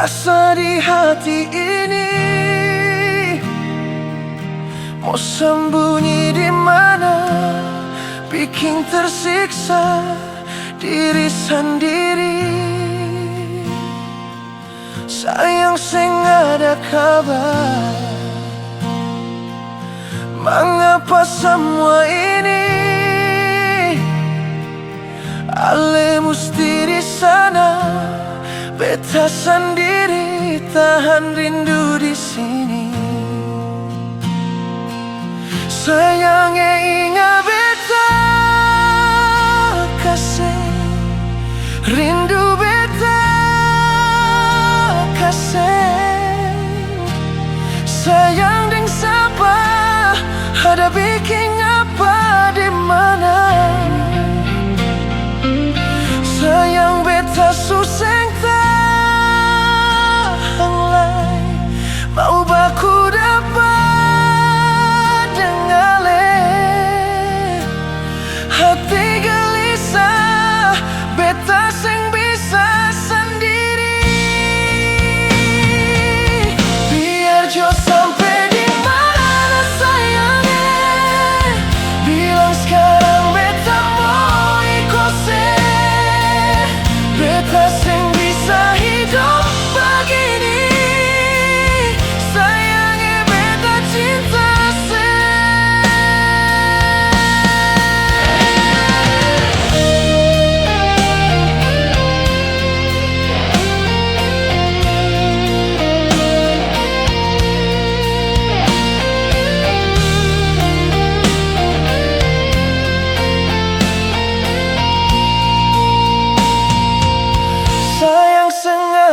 Rasa di hati ini mau sembunyi di mana, bikin tersiksa diri sendiri. Sayang sing ada kabar, mengapa semua ini ale mesti di sana. Beta sendiri tahan rindu di sini. Sayangnya ingat beta kasih, rindu beta kasih. Sayang deng siapa, ada bikin apa di mana. Sayang beta suseng mau baku dapat dengale. Hati gelisah, beta sing bisa sendiri. Biar jo sampai di mana sayangnya, bilang sekarang beta mau ikut. Beta sing bisa hidup begini.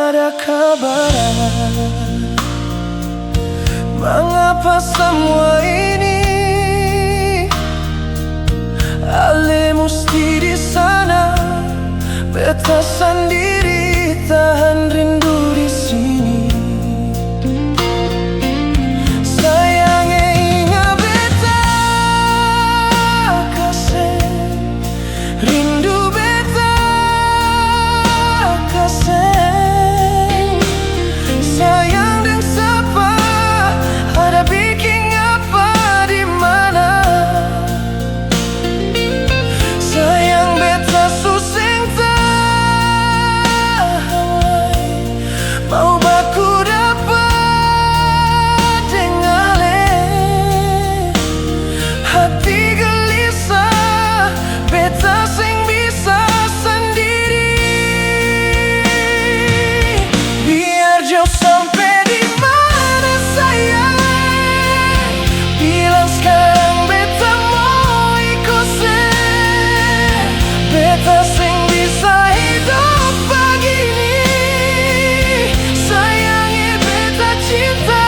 Ada kabar, mengapa semua ini ale mesti di sana. Beta sendiri tahan rindu di sini. Sayangnya ingat beta kasih, rindu beta kasih. Sayang dan siapa, ada bikin apa di mana. Sayang beta suseng tahan, mau baku dapat dengale. Hati gelisah, beta sing bisa sendiri. Biar jauh sampai di mana sayang, bilang sekarang beta mau ikut. Beta sing bisa hidup begini. Sayangnya beta cinta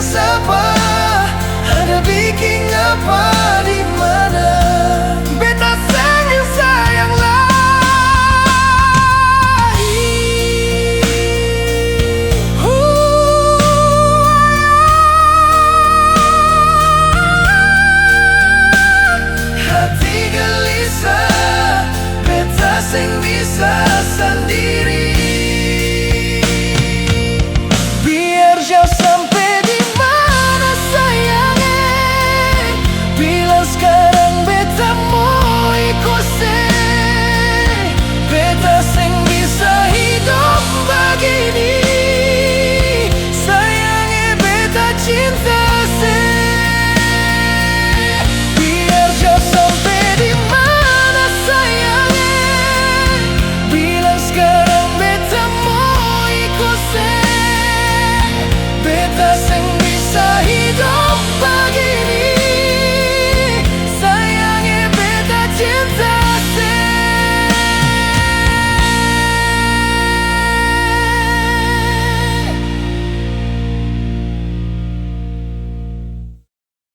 siapa, ada bikin apa di mana. Beta sayang sayang lagi. Hati gelisah, beta sing bisa sendiri. Biar jauh sampai di mana sayangnya, bilang sekarang